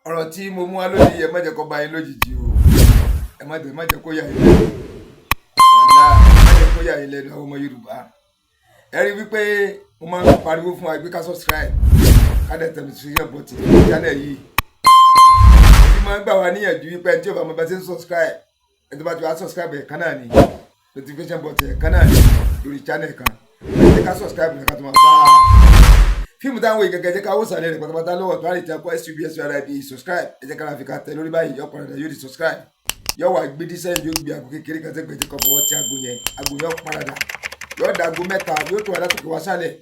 ọ̀rọ̀ tí mo mú wá lónìí ẹ má jẹ́ kó bá yín lójijì o ẹ má jẹ́ kó yà yín lẹ́nu ọ̀la ẹ má jẹ́ kó yà yín lẹ́nu àwọn ọmọ Yorùbá ẹ rí wípé mo máa ń pariwo fún wa pé ká subscribe ká dẹ̀ tẹ̀ notification button ní channel yìí mo máa ń gbà wá níyànjú wípé tí o bá mọ bá ṣe ń subscribe ẹ tó bá ti wá subscribe ẹ̀ kan náà ni notification button ẹ̀ kan náà ni lórí channel kan ẹ jẹ́ ká subscribe ẹ̀ ká tó máa bá fíìmù táwọn èèyàn gẹ́gẹ́ ká wò sàlẹ̀ rẹ̀ pátápátá lọ́wọ́ tó àrètí akọ SUBS RIB subscribe ẹ jẹ́ ká ra fi ká tẹ lórí báyìí yọ padà yóò di subscribe yọ wà gbé dísẹ́yìn yóò gbé àgbo kékeré kan tẹ́gbẹ̀ẹ́ tí kò fọwọ́ tí àgbo yọ padà yọ dàgbo mẹ́ta yóò tó àdátòkè wá sálẹ̀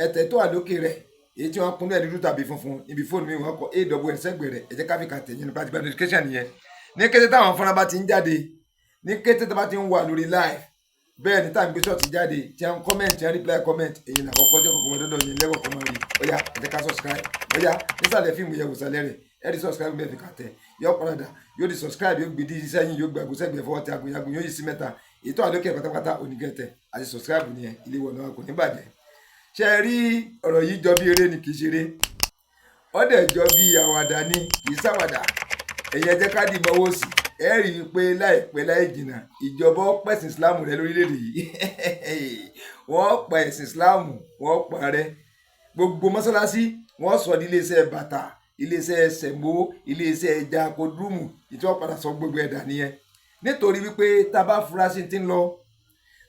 ẹ̀tẹ̀ tó wà lókè rẹ̀ èyí tí wọ́n kún ní ẹ̀dúdú tàbí funfun ibi fóònù mi wọ́n kọ AWN sẹ́gbẹ̀ẹ́ rẹ̀ ẹ jẹ́ ká fi ká tẹ̀ yẹn nípa àtìgbà notification yẹn ní kété táwọn fúnra bá ti ń jáde ní kété tó bá ti ń wà lórí live bẹ́ẹ̀ ní táwọn gbèsè ọ̀tí jáde tí wọ́n comment tí wọ́n reply comment èyí là kọ́kọ́ jẹ́ kọ̀ọ̀kan dọ́dọ̀ yẹn lẹ́wọ̀ kọ́ máa rí ọ̀yá ẹ jẹ́ ká subscribe ọ̀yá nísàlẹ̀ fíìmù yẹn wòsàlẹ̀ rẹ̀ ẹ di subscribe bẹ́ẹ̀ fi kà tẹ̀ yọ padà yóò di subscribe yóò gbé dídí sẹ́yìn yóò gbàgbó sẹ́gbẹ̀ẹ́ fọwọ́ tí agunyagun yóò yí sí mẹ́ta ètò àlókè pátápátá onígẹ̀tẹ̀ àti subscribe nìyẹn ilé wọn náà kò ní bàjẹ́ ṣe rí ọ̀rọ̀ yìí jọ bí eré ni kì í ṣeré ó dẹ̀ jọ bí àwàdà ni kì í ṣàwàdà ẹ̀yẹ jẹ́ ká dì mọ́wọ́ sí ẹ rí i pé láìpẹ́ láì jìnnà ìjọba pẹ̀sìn Islam rẹ lórílẹ̀‐èdè yìí wọ́n pa ẹ̀sìn Islam wọ́n pa rẹ gbogbo mọ́sálásí wọ́n sọ ní iléeṣẹ́ bàtà iléeṣẹ́ sẹ̀mó iléeṣẹ́ ẹja kodúmù ìtọ́ padà sọ gbogbo ẹ̀dà nìyẹn nítorí wípé tá a bá fura sí ti ń lọ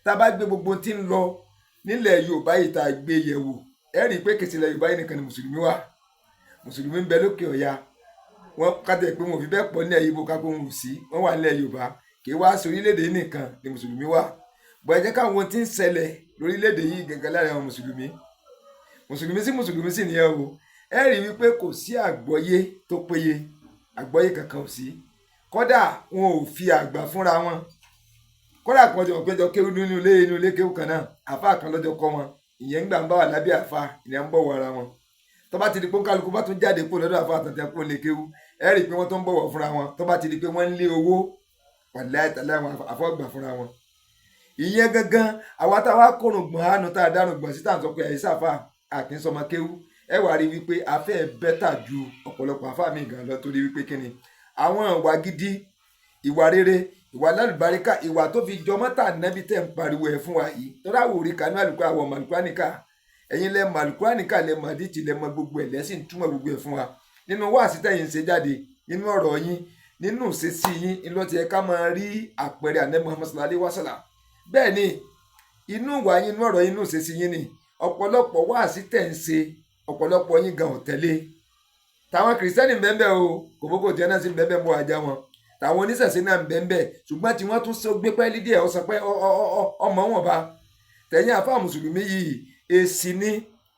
tá a bá gbé gbogbo ti ń lọ nílẹ̀ Yorùbá yìí tá a gbé yẹ̀wò ẹ rí i pé kìsìlẹ̀ Yorùbá yìí nìkan ni mùsùlùmí wà mùsùlùmí ń bẹ lókè ọ̀yà wọn kàtẹ pé wọn ò fi bẹ́ẹ̀ pọ̀ ní ẹ̀yìnbó kápẹ́ wọn ò sí wọn wà nílẹ̀ Yorùbá kì í wá sí orílẹ̀-èdè nìkan ni mùsùlùmí wà bọ̀ ẹ jẹ́ káwọn tí ń ṣẹlẹ̀ lórílẹ̀-èdè yìí gẹ́gẹ́ láàrin àwọn mùsùlùmí sí nìyẹn o ẹ rí wípé kò sí àgbọ́yé tó péye àgbọ́yé kankan ò sí kódà wọn ò fi àgbà fúnra wọn kódà kan jọ péjọ kéwú nínú ilé kéwú kan náà àfa kan lọ́jọ́ kọ́ wọn ìyẹn ń gbà ń bá wà lábẹ́ àfa ìyẹn ń bọ̀ wọ ara wọn tó bá ti di pé kálukú bá tún jáde kó lọ́dọ̀ àfa àtàtà kó lè kéwú ẹ rí i pé wọ́n tó ń bọ̀wọ̀ fúnra wọn tó bá ti di pé wọ́n ń lé owó wàláhì tàláhì àwọn àfọ̀gbà fúnra wọn. ìyẹn gangan àwa táwa kórùn gbọ̀n àánú tá a dánù gbọ̀n sí tá à ń sọ pé àyíṣà àfa àkínsọmọ kéwú ẹ wà rí wípé afẹ́ bẹ́tà ju ọ̀pọ̀lọpọ̀ àfa mi gan lọ torí wípé kíni àwọn ìwà gidi ìwà rere ìwà lálùbáríkà ìwà tó fi jọmọ́ tà nẹ́bí tẹ̀ ń pariwo ẹ̀ fún wa yìí tọ́lá wòrí kanú àlùkò àwọn màlúkúránìkà ẹ̀yin lẹ màlúkúránìkà lẹ màdíjì lẹ mọ gbogbo ẹ̀ lẹ́sìn túmọ̀ gbogbo ẹ̀ fún wa nínú wáàsí tẹ̀yin ṣe jáde nínú ọ̀rọ̀ yín nínú ìṣesí yín ìlọ tí ẹ ká máa rí àpẹẹrẹ ànábì Muhammad sallallahu alaihi wasallam bẹ́ẹ̀ ni inú ìwà yín inú ọ̀rọ̀ yín inú ìṣesí yín ni ọ̀pọ̀lọpọ̀ wáàsí tẹ̀ ń ṣe ọ̀pọ̀lọpọ̀ yín gan ò tẹ̀lé táwọn kìrìsìtẹ́nì bẹ́ẹ̀ o kòbókò tí ẹ náà sì bẹ́ẹ̀ bọ́ ajá wọn táwọn oníṣẹ̀ṣe náà bẹ́ẹ̀ ṣùgbọ́n tí wọ́n tún ṣe gbé pẹ́ẹ́lí díẹ̀ ó sọ pé ọmọ wọn bá tẹ̀yìn àfáà mùsùlùmí yìí èsì ni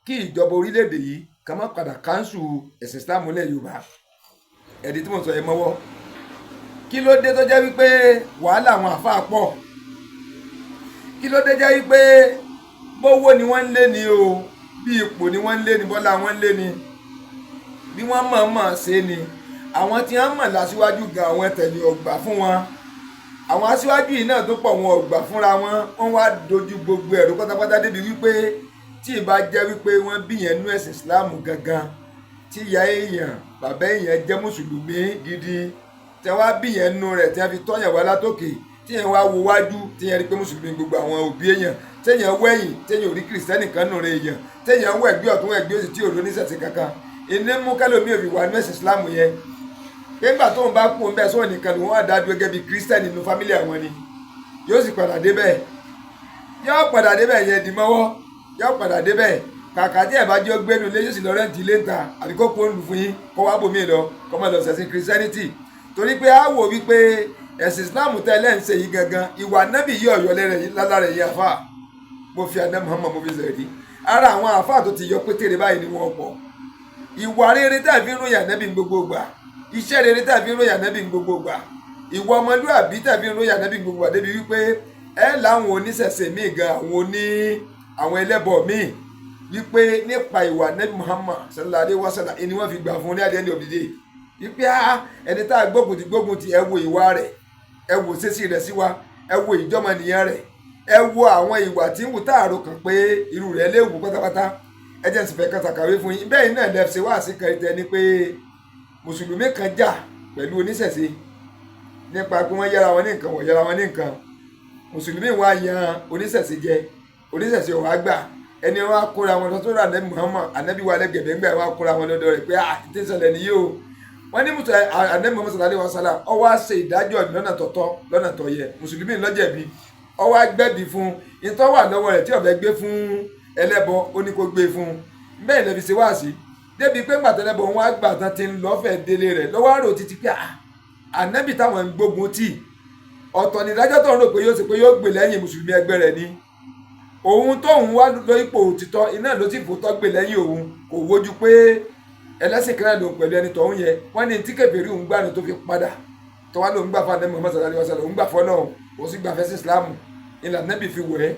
kí ìjọba orílẹ̀-èdè yìí ká má padà káńsù ẹ̀sìn Islam lẹ̀ Yorùbá ẹ̀dí tí mo sọ yẹn mọ́wọ́ kí ló dé tó jẹ́ wípé wàhálà àwọn àfáà pọ̀ kí ló dé jẹ́ wípé bówó ni wọ́n ń lé ni o bí ipò ni wọ́n ń lé ni bọ́lá wọ́n ń lé ni bí wọ́n mọ̀ ṣe ni àwọn tí wọ́n mọ̀ lásìwájú gan àwọn tẹ̀lé ọgbà fún wọn àwọn aṣíwájú yìí náà tó pọ̀ wọn ọgbà fúnra wọn wọ́n wá dojú gbogbo ẹ̀rọ pátápátá débi wípé tí ì bá jẹ́ wípé wọ́n bí yẹn nú ẹ̀sìn Islam gangan tí ìyá èèyàn bàbá èèyàn jẹ́ mùsùlùmí gidi tí wọ́n bí yẹn nú rẹ̀ tí wọ́n fi tọ́yàn wá látòkè tí yẹn wá wo wájú tí yẹn rí pé mùsùlùmí gbogbo àwọn òbí èèyàn tí yẹn wẹ̀yìn tí yẹn ò rí kìrìsìtẹ́nì kan nù rẹ̀ èèyàn tí yẹn wọ ẹ̀gbẹ́ ọ̀tún ẹ̀gbẹ́ òsì tí ò lóníṣẹ̀ṣe kankan ìní mú kálómi òbí wà nú ẹ̀sìn Islam yẹn nígbà tó ń bá kú bẹ́ẹ̀ sọ́ọ̀ nìkan ni wọ́n wá dájú gẹ́gẹ́ bí kírísítẹ́nì nínú fámílì àwọn ni yóò sì padà débẹ̀ yẹn dì mọ́wọ́ yóò padà débẹ̀ kàkà tí ẹ̀ bá jẹ́ gbénu ilé yóò sì lọ rẹ́ǹtì ilé ń ta àbí kó kó ń lù fún yín kó wá bòmí lọ kó má lọ sẹ̀sìn kírísítẹ́nìtì torí pé a wò wípé ẹ̀sìn Islam tẹ́lẹ̀ ń ṣe yìí gangan ìwà nábì yìí ọ̀yọ́ lára yìí àfà mo fi àná Muhammad mo fi sẹ̀rí ara àwọn àfà tó ti yọ pétéré báyìí ni wọ́n pọ̀ ìwà rere tàbí ròyìn ànábì gbogbo gbà iṣẹ́ rere tàbí ròyìn ànábì gbogbo gbà ìwà ọmọlúàbí tàbí ròyìn ànábì gbogbo gbà débi wípé ẹ láwọn oníṣẹ̀ṣe míì gan àwọn ẹlẹ́bọ míì wípé nípa ìwà ànábì Muhammad sallallahu alaihi wasallam ni wọ́n fi gbà fún ní adé ní òbídé wípé ẹni tá a gbógun ti ẹ wo ìwà rẹ̀ ẹ wo ṣẹ́sí rẹ̀ sí wa ẹ wo ìjọmọnìyàn rẹ̀ ẹ wo àwọn ìwà tí ń wù táàrò kan pé irú rẹ̀ léwu pátápátá ẹ jẹ́ sì fẹ́ kàtàkàwé fún yín bẹ́ẹ̀ náà lẹ́fṣẹ̀ wá sí kẹrìtẹ́ ni pé mùsùlùmí kan jà pẹ̀lú oníṣẹ̀ṣe nípa pé wọ́n yára wọn ní nǹkan wọ́n yára wọn ní nǹkan mùsùlùmí wa yan oníṣẹ̀ṣe jẹ oníṣẹ̀ṣe ò wá gbà ẹni wọn kóra wọn lọ sọ́dọ̀ ànábì Muhammad ànábì wa lẹ́gẹ̀dẹ̀ ńgbà wọn kóra wọn lọ́dọ̀ rẹ̀ pé àti ṣẹlẹ̀ nìyí o wọ́n ní ànábì Muhammad sallallahu alaihi wasallam ó wá ṣe ìdájọ́ lọ́nà tọ̀tọ̀ lọ́nà tó yẹ mùsùlùmí ló jẹ̀bi ó wá gbẹ̀bí fún ìtọ́ wà lọ́wọ́ rẹ̀ tí ó fẹ́ gbé fún ẹlẹ́bọ ó ní kó gbé fún bẹ́ẹ̀ lẹ́bi ṣe wá sí débi pé gbàtẹ́lẹ́bọ wọn á gbà tán ti ń lọ́fẹ̀ẹ́ délé rẹ̀ lọ́wọ́ àrò títí pé ànábì táwọn ń gbógun tì ọ̀tọ̀ nídájọ́ tó ń rò pé yóò ṣe pé yóò gbè lẹ́yìn mùsùlùmí ẹgbẹ́ rẹ̀ ni òun tóun wá lọ ipò òtítọ́ iná ló ti fòótọ́ gbè lẹ́yìn òun kò wojú pé ẹlẹ́sìn kan lòun pẹ̀lú ẹni tọ̀hún yẹ wọ́n ní tí kèfèrí òun gbà ní tó fi padà tó wá lòun gbà fún ànábì Muhammad sallallahu alaihi wasallam òun gbà fọ́ náà òun sì gbà fẹ́ sí ìsìláàmù ìlànà ànábì fi wẹ̀ ẹ́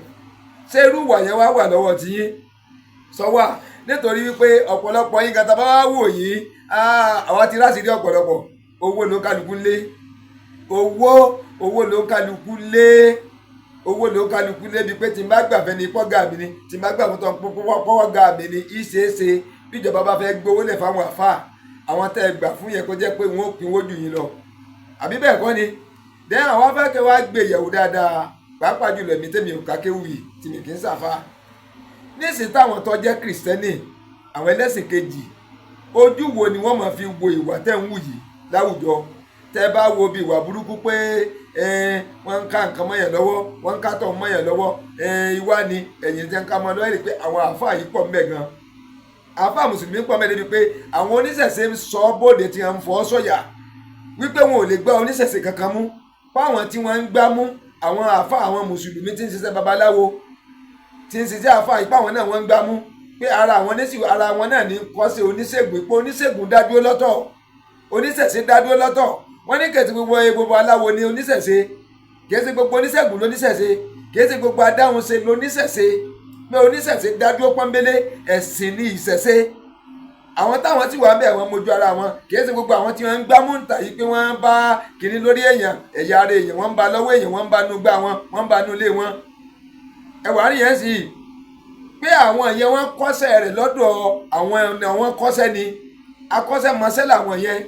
ṣé irú ìwà yẹn wá wà lọ́wọ́ ti yín sọ wà nítorí wípé ọ̀pọ̀lọpọ̀ yín gàtà bá wá wò yìí àwa ti ráṣìírí ọ̀pọ̀lọpọ̀ owó ló kálukú lé owó ló kálukú lé owó ló kálukú lé bíi pé tí n bá gbàfẹ́ ní pọ́gà mi ni tí n bá gbà fún tán pọ́gà mi ni ìṣeéṣe bíjọba bá fẹ́ gbowó lẹ̀ fáwọn àfáà àwọn tẹ́ ẹ gbà fún yẹn kó jẹ́ pé wọ́n ó pinwó jù yín lọ àbí bẹ́ẹ̀ kọ́ ni dẹ́n àwọn afẹ́kẹ́ wá gbé yẹ̀wò dáadáa pàápàá jùlọ èmi tẹ́mi ò kákéwì tí mi kì í sàfà nísìnyí táwọn tó jẹ́ kìrìsìtẹ́nì àwọn ẹlẹ́sìn kejì ojú wo ni wọ́n máa fi wo ìwà tẹ́ ń wù yìí láwùjọ tẹ́ bá wo bí ìwà burúkú pé wọ́n ń ká nǹkan mọ́yàn lọ́wọ́ wọ́n ń ká tọ̀ mọ́yàn lọ́wọ́ ìwà ni ẹ̀yìn tẹ́ ń ká mọ́ lọ́wọ́ rí pé àwọn àáfàá yìí pọ̀ mbẹ̀ gan àáfàá mùsùlùmí pọ̀ mbẹ̀ débi pé àwọn oníṣẹ̀ṣe ń sọ bóde tí wọ́n ń fọ́ sọ̀yà wípé wọn ò lè gbá oníṣẹ̀ṣe kankan mú fáwọn tí wọ́n ń gbá mú àwọn àáfàá àwọn mùsùlùmí tí ń ṣiṣẹ́ babaláwo tí ń ṣiṣẹ́ àáfàá ipá àwọn náà wọ́n ń gbá mú pé ara àwọn náà ní kọ́sẹ̀ oníṣègùn pé oníṣègùn dádúró lọ́tọ̀ oníṣẹ̀ṣe dádúró lọ́tọ̀ wọ́n ní kẹ̀sì gbogbo aláwo ni oníṣẹ̀ṣe kẹ̀sì gbogbo oníṣègùn lóníṣẹ̀ṣe kẹ̀sì gbogbo adáhunṣe lóníṣẹ̀ṣe pé oníṣẹ̀ṣe dádúró pọ́nbélé ẹ̀sìn ní ìṣẹ̀ṣe àwọn táwọn tí wàá bẹ̀ wọ́n mojú ara wọn kẹ̀sì gbogbo àwọn tí wọ́n ń gbá múntà yìí pé wọ́n bá kiri lórí èèyàn ẹ̀yà ara èèyàn wọ́n ń ba lọ́wọ́ èèyàn wọ́n ń ba nugbá wọn wọ́n ń ba nulé wọn ẹ̀wà rí yẹn sì pé àwọn yẹn wọ́n kọ́ṣẹ́ rẹ̀ lọ́dọ̀ àwọn kọ́ṣẹ́ ni akọ́ṣẹ́mọṣẹ́ làwọn yẹn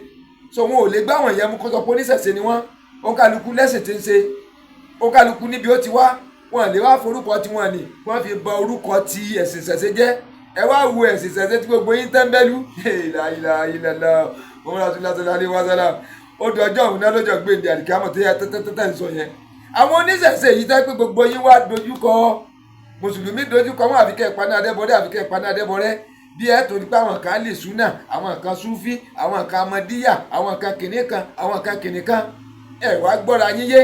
so wọn ò lè gbá àwọn yẹn mú kó sọ pé oníṣẹ̀ṣe ni wọ́n ó kálukú lẹ́sìn tí ń ṣe ó kálukú níbi ó ti wá wọn lè wá forúkọ tí wọ́n ní wọ́n fi bà orúkọ ti ẹ̀sìn ṣẹ̀ṣe jẹ́ ẹ wá wo ẹ̀sìn ṣẹ̀ṣe tí gbogbo yín tẹ́ńbẹ́lú ìlàlá wọn lọ sí lásìlá ní wàsálà ó dọjọ́ òun náà lọ́jọ́ gbé ní àdìkámọ̀ tó yẹ tẹ́tẹ́tẹ́ ń sọ yẹn àwọn oníṣẹ̀ṣe yìí tẹ́ pé gbogbo yín wá dojúkọ mùsùlùmí dojúkọ wọn àfikẹ́ ìpaná adébọrẹ́ àfikẹ́ ìpaná adébọrẹ́ bí ẹ torí pé àwọn kan lè súnà àwọn kan súfí àwọn kan amadíyà àwọn kan kìnìkan àwọn kan kìnìkan ẹ wá gbọ́ra yín yé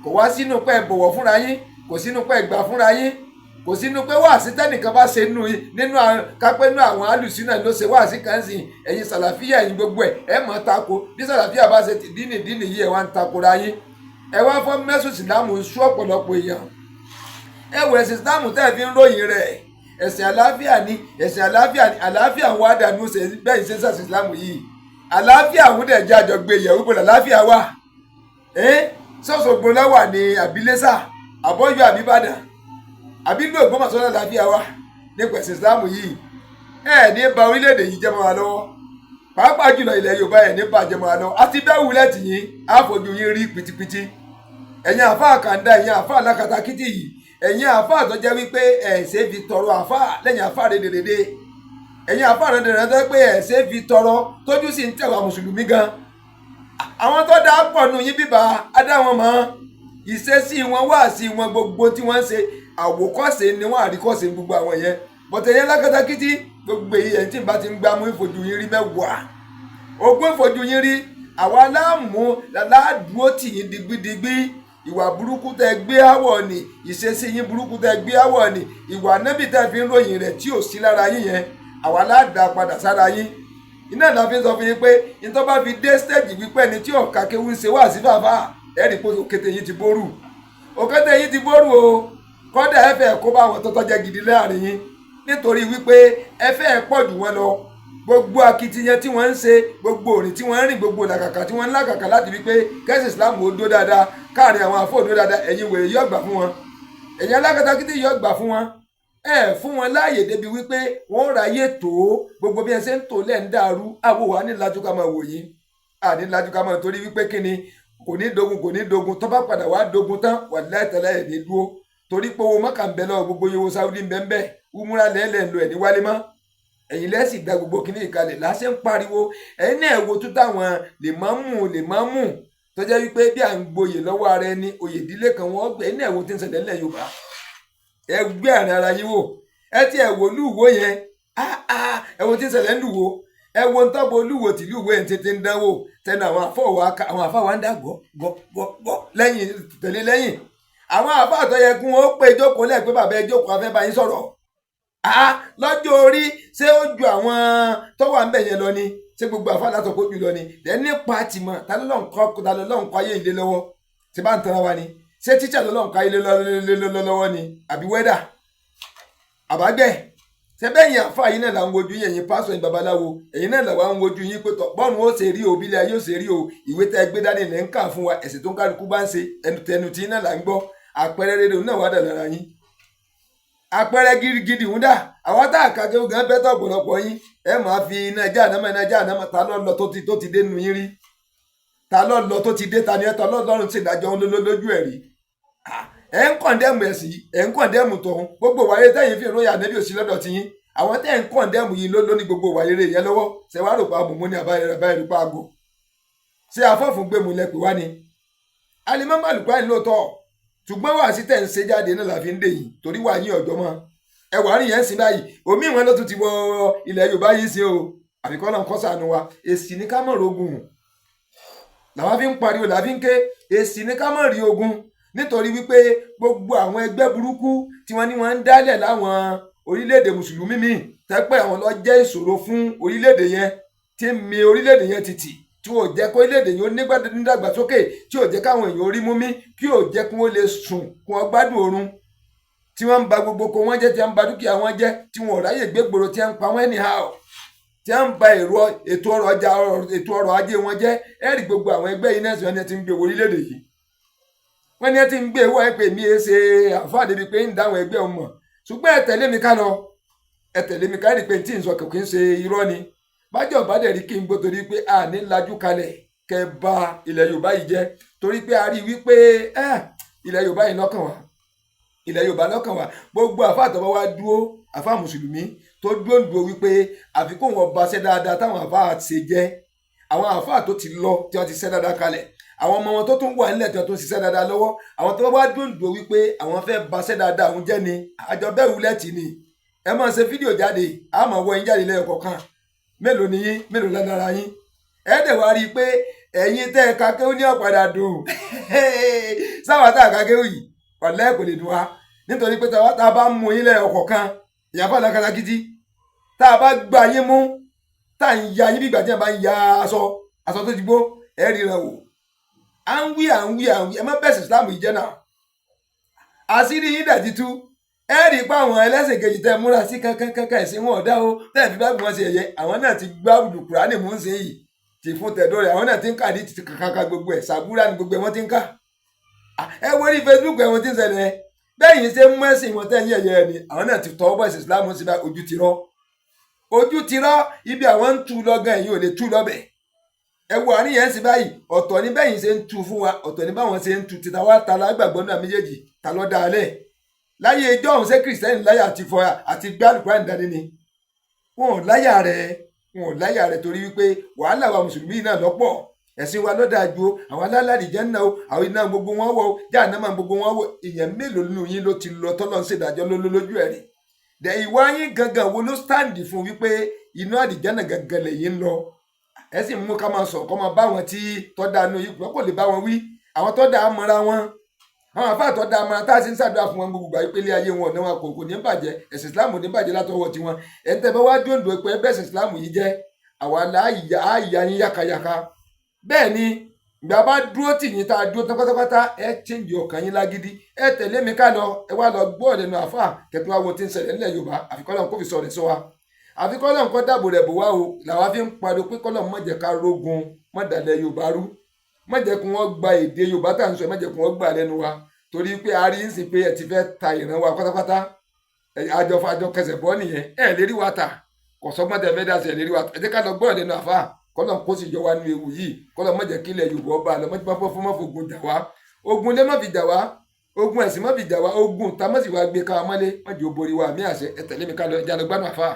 kò wá sínú pé ẹ bọ̀wọ̀ fúnra yín kò sínú pé ẹ gbà fúnra yín kò sínú pé wáàsí tẹ́nìkan bá ṣe nínú kápẹ́ nínú àwọn alùsínà ló ṣe wáàsí kan sí ẹ̀yin sàlàfíà ẹ̀yin gbogbo ẹ̀ mọ̀ tako bí sàlàfíà bá ṣe ti dínì yìí ẹ̀ wá ń takora yín ẹ wá fọ́ mẹ́sùn ìsìlámù ń sú ọ̀pọ̀lọpọ̀ èèyàn ẹ wọ ẹ̀sìn ìsìlámù tẹ́ ẹ fi ń ròyìn rẹ̀ ẹ̀sìn àlàáfíà ni ẹ̀sìn àlàáfíà ni àlàáfíà ń wá dànù bẹ́ẹ̀ ṣe sẹ́sìn ìsìlámù yìí àlàáfíà ń dẹ̀ jẹ́ àjọgbé yẹ̀wò bọ̀ àlàáfíà wà sọ́sọ̀gbọ́n lọ́wà ní àbílẹ́sà àbọ́yọ̀ àbíbàdàn àbílú Ògbómọ̀ṣọ́ àlàáfíà wà nípa ẹ̀sìn ìsìlámù yìí ní ba orílẹ̀-èdè yìí jẹ́ mọ́ wa lọ́wọ́ pàápàá jùlọ ilẹ̀ Yorùbá ní bàjẹ́ mọ́ wa lọ́wọ́ àti bẹ́ẹ̀ wulẹ̀ tì yín àfojú yín rí pitipiti ẹ̀yin àfáà kàńdá ẹ̀yin àfáà lákatakítì yìí ẹ̀yin àfáà tó jẹ́ wípé ẹ̀ṣẹ̀ fi tọrọ àfáà lẹ́yìn àfáà rédèrèdè ẹ̀yin àfáà rédèrèdè tó pé ẹ̀ṣẹ̀ fi tọrọ tójú sì ń tẹ̀wá mùsùlùmí gan àwọn tó dá pọ̀ nù yín bíbá adá wọn mọ́ ìṣesí wọn wáàsí wọn gbogbo tí wọ́n ń ṣe àwòkọ́ṣe ni wọ́n àríkọ́ṣe gbogbo àwọn yẹn bọ̀tẹ̀ yẹn lákatakítì gbogbo èyí ẹ̀ tí n bá ti ń gbámú ìfojú yín rí mẹ́wàá ogún ìfojú yín rí àwa láàmú ládùúgbò tì yín digbidigbi ìwà burúkú tẹ gbé àwọ̀ ni ìṣesí yín burúkú tẹ gbé àwọ̀ ni ìwà nẹ́bì tẹ fi ń ròyìn rẹ̀ tí ò sí lára yín yẹn àwa ládàá padà sára yín iná ìlà fi ń sọ fún yín pé nítorí bá fi dé stéèjì wípé ni tí ọ̀ka kéwú ń ṣe wá sí bàbá ẹ̀rí pé òkété yín ti bórù òkété yín ti bórù o kọ́dà ẹ fẹ́ kó bá àwọn tọ́tọ́ jẹ́ gidi láàrin yín nítorí wípé ẹ fẹ́ pọ̀ jù wọ́n lọ gbogbo akitiyan tí wọ́n ń ṣe gbogbo òrìn tí wọ́n ń rìn gbogbo làkàkà tí wọ́n ń làkàkà láti wípé kẹ́sì Islam ó dó dáadáa káàrin àwọn àfọ òdó dáadáa ẹ̀yin wèrè yóò gbà fún wọn ẹ̀yin alákatakítí yóò gbà fún wọn ẹ fún wọn láàyè débi wípé wọn ráyè tó gbogbo bí ẹ ṣe ń tò lẹ́ ń dàrú àwọ̀ wa ní lajú ká máa wò yín àní lajú ká máa torí wípé kí ni kò ní dogun tó bá padà wá dogun tán wà láìtẹ́lẹ̀ ẹ̀ ní dúró torí pé owó mọ́kà ń bẹ lọ́wọ́ gbogbo yòówó Saudi ń bẹ ń bẹ umura lẹ́lẹ̀ ń lo ẹ̀ ní wálé mọ́ ẹ̀yin lẹ́sìn gba gbogbo kìíní ìkalẹ̀ láṣẹ ń pariwo ẹ̀yin náà wo tó táwọn lè máa mú tó jẹ́ wípé bí à ń gboyè lọ́wọ́ ara ẹni oyè ìdílé kan wọ́n gbé ẹ̀yin náà wo tí ń ṣẹlẹ̀ ńlẹ̀ Yorùbá ẹ gbé àárín ara yín wò ẹ ti ẹ wò lúwo yẹn ẹ wo tí ń ṣẹlẹ̀ ńlúwo ẹ wo ń tọ́bọ̀ olúwo tí lúwo ẹ̀ ń tètè ń dánwò tẹnu àwọn àfọwọ́ ń dá gbọ́ lẹ́yìn tẹ̀lé lẹ́yìn àwọn àfáàtọ̀ yẹ kí wọ́n pé ìjókòó lẹ̀ pé bàbá ẹ jókòó afẹ́ bá yín sọ̀rọ̀ lọ́jọ́ orí ṣé ó ju àwọn tó wà ń bẹ̀ yẹn lọ ni ṣé gbogbo àfáàtọ̀ tó kó jù lọ ni ẹ nípa tìmọ̀ ta ló lọ́n kọ́ ayé ilé lọ́wọ́ ṣé bá ń tara wa ni ṣé tíṣà ló lọ́n kọ́ ayé ilé lọ́wọ́ ni àbí wẹ́dà àbágbẹ́ ṣé bẹ́yìn àfáà yín náà là ń wojú yín ẹ̀yin pásọ̀ yín babaláwo ẹ̀yin náà là wà ń wojú yín pé tọ̀ bọ́ọ̀nù ó ṣe rí o bílẹ̀ ayé ó ṣe rí o ìwé tẹ́ gbé dání lẹ́ ń kà fún wa ẹ̀sìn tó ń kálukú bá ń ṣe ẹnu tí náà là ń gbọ́ àpẹẹrẹ rere náà wà dà lára yín àpẹẹrẹ gidigidi ń dà àwọn tá àkàkẹ́ ogun bẹ́tọ̀ ọ̀pọ̀lọpọ̀ yín ẹ máa fi iná jáànámà ta ló lọ tó ti dé nu yín rí ta ló lọ tó ti dé ta ni ẹ tọ́ lọ́dọ́rùn sì dájọ́ lójú ẹ̀ rí ẹ ń kọ̀ndẹ́mù ẹ̀sìn ẹ ń kọ̀ndẹ́mù tọ̀hún gbogbo wáyé tẹ́yìn fi ìròyìn ànẹ́bí òsì lọ́dọ̀ ti yín àwọn tẹ́ ń kọ̀ndẹ́mù yìí ló ní gbogbo wáyé rẹ̀ yẹn lọ́wọ́ ṣe wá rò pa mọ̀mọ́ ní àbáyé pa àgọ́ ṣé afọ́fún gbé mu lẹ́pẹ̀ wá ni alimọ́mọ́ àlùkò àyìn lóòótọ́ ṣùgbọ́n wà sí tẹ̀ ń ṣe jáde náà la fi ń dè yìí torí wà yín ọ̀jọ́ mọ́ ẹ wà rí yẹn sí báyìí omi ìwọ̀n ló tún ti wọ ilẹ̀ Yorùbá yìí sí o àbíkọ́ náà kọ́ sànù wa èsì ní ká mọ̀ rogun làwọn fi ń pariwo làwọn fi ń ké èsì ní ká mọ̀ rí ogun nítorí wípé gbogbo àwọn ẹgbẹ́ burúkú tí wọ́n ní wọ́n ń dálẹ̀ láwọn orílẹ̀-èdè mùsùlùmí míì tẹ́pẹ́ àwọn ló jẹ́ ìṣòro fún orílẹ̀-èdè yẹn tí ń mi orílẹ̀-èdè yẹn tìtì tí ò jẹ́ kó orílẹ̀-èdè yẹn ó nídàgbàsókè tí ò jẹ́ káwọn èèyàn orí mú mi kí ò jẹ́ kí wọ́n lè sùn kí wọ́n gbádùn oorun tí wọ́n ń ba gbogbo kó wọ́n jẹ́ tí wọ́n ń ba dúkìá wọn jẹ́ tí wọ́n ò ráyè gbégboro tí wọ́n ń pa wọ́n anyhow tí wọ́n ń ba ètò ọrọ̀ ajé wọn jẹ́ ẹ̀rí gbogbo àwọn ẹgbẹ́ yìí náà sì wọ́n ti ń gbé orílẹ̀-èdè yìí wọ́n ní ẹ ti ń gbé owó ẹ pé mi ẹ ṣe àǹfààní débi pé ń dáhùn ẹgbẹ́ ọmọ ṣùgbọ́n ẹ tẹ̀lé mi ká lọ ẹ tẹ̀lé mi ká rí pé tí ń sọ kò kí ń ṣe irọ́ ni bájọ́ bá dẹ̀ rí kí n gbọ́ torí pé a ní lajú kalẹ̀ kẹ bà ilẹ̀ Yorùbá yìí jẹ́ torí pé a rí wípé ilẹ̀ Yorùbá yìí lọ́kàn wá ilẹ̀ Yorùbá lọ́kàn wá gbogbo àfa àtọ́wọ́ wa dúró àfa mùsùlùmí tó dúró ń dúró wípé àfikún wọn bá ṣe dáadáa táwọn àfa ṣe jẹ́ àwọn àfa tó ti lọ tí wọ́n ti ṣe dáadáa kalẹ̀ àwọn ọmọ wọn tó tún wà nílẹ̀ tí wọ́n tún ṣiṣẹ́ dáadáa lọ́wọ́ àwọn tó wá dúndùn wípé àwọn fẹ́ baṣẹ́ dáadáa àwọn jẹ́ ni àjọ bẹ́ẹ̀ wúlẹ̀ tì ní ẹ máa ṣe fídíò jáde a máa wọ yín jáde lẹ́yìn kọ̀ọ̀kan mélòó ni yín mélòó lára yín ẹ dẹ̀ wá rí i pé ẹ̀yin tẹ́ ẹ kakéwù ní ọ̀padà dùn sáwọn tá a kakéwù yìí ọ̀lẹ́ kò lè dùn wá nítorí pé tá a bá mú yín lẹ́yìn kọ̀ọ̀kan ìyàbọ̀ alákatakítí tá a bá gbá yín mú tá a ń ya yín bí ìgbà tí a bá ń ya aṣọ tó ti gbó ẹ ríran wò à ń wí ẹ má bẹ̀sẹ̀ Islam yìí jẹ́ náà àṣírí yín dẹ̀ ti tú ẹ rí i pé àwọn ẹlẹ́sìn kejì tẹ́ múra sí kankan ẹ̀sìn wọn ọ̀dá o tẹ́ fi bá wọn ṣe ẹ̀yẹ àwọn náà ti gbá Kùránì mú sí yìí ti fún tẹ̀dọ́ rẹ̀ àwọn náà ti ń kà ní ti kàkàkà gbogbo ẹ̀ sàbúrà ní gbogbo ẹ̀ wọ́n ti ń kà ẹ wo ní Facebook ẹ̀ wọ́n ti ń ṣẹlẹ̀ bẹ́yìn ṣe mú ẹ̀sìn wọn tẹ́yìn ẹ̀yẹ ni àwọn náà ti tọ́ bọ́ ẹ̀sìn Islam sí bá ojú ti rọ́ ibi àwọn ń tu lọ́gán ẹ̀yìn ò lè tú lọ́bẹ̀ ẹ wo àníyàn sí báyìí ọ̀tọ̀ ní bẹ́yìn ṣe ń tu fún wa ọ̀tọ̀ ní báwọn ṣe ń tu títa wá ta lágbàgbọ́ náà méjèèjì ta lọ́ da alẹ́ láyé ẹjọ́ ọ̀hún ṣé kìrìsìtẹ́nì láyà àti fọyà àti gbálùkúrá nìdarí ni wọn ò láyà rẹ̀ torí wípé wàhálà wa mùsùlùmí náà lọ́pọ̀ ẹ̀sìn wa lọ́dà ju àwọn alálàdì jẹ́ náà àwọn iná gbogbo wọn wọ jáànámà gbogbo wọn wọ ìyẹn mélòó nínú yín ló ti lọ tọ́lọ́ ń ṣèdájọ́ lójú ẹ̀rí dẹ̀ ìwà yín gangan wo ló stáǹdì fún wípé inú àdìjánà gangan lẹ́yìn ń lọ ẹ sì mú ká máa sọ kọ́ máa bá wọn tí tọ́da inú yìí kò lè bá wọn wí àwọn tọ́da mọ́ra wọn àwọn àfáà tọ́da mọ́ra tá a sì ń ṣàdúrà fún wọn gbogbo àyè pélé ayé wọn ọ̀nà wọn kò ní bàjẹ́ ẹ̀sìn Islam ò ní bàjẹ́ látọwọ́ tiwọn ẹ̀ ń tẹ́ bá wá dúndú pé bẹ́ẹ̀ Islam yìí jẹ́ àwa láàyà yín yákayáka bẹ́ẹ̀ ni ìgbà bá dúró tì yín tá a dúró tán pátápátá ẹ chíǹjì ọkàn yín lágídí ẹ tẹ̀lé mi ká lọ ẹ wá lọ gbọ́ ọ̀dẹ̀nu àfáà kẹtù wa wo ti ń ṣẹlẹ̀ nílẹ̀ Yorùbá àfikọ́lọ́ kó fi sọ̀rọ̀ sọ wa àfikọ́lọ́ nǹkan dàbò rẹ̀ bò wá o làwa fi ń pariwo pé kọ́lọ́ má jẹ́ ká rógun má dàlẹ̀ Yorùbá rú má jẹ́ kí wọ́n gba èdè Yorùbá tá à ń sọ má jẹ́ kí wọ́n gbà lẹ́nu wa torí pé a rí ń sìn pé ẹ ti fẹ́ ta ìran wa pátápátá àjọ kẹsẹ̀ bọ́ nìyẹn ẹ lè rí wa ta kọ̀sọ́gbọ́n tẹ fẹ́ dá sí ẹ lè rí wa ta ẹ jẹ́ ká lọ gbọ́ ẹ̀lẹ́nu àfa kọ́lọ̀ kó sì yọ wa nínú ewu yìí kọ́lọ̀ má jẹ́ kí ilẹ̀ Yorùbá ọba lọ mọ́tí pápá fún mọ́fò ogun jà wá ogun lé má fi jà wá ogun ẹ̀sìn má fi jà wá ogun ta má sì wá gbé ká mọ́lé má jẹ́ ó borí wa àmì àṣẹ ẹ tẹ̀lé mi ká lọ ẹja lọ gbádùn àfa.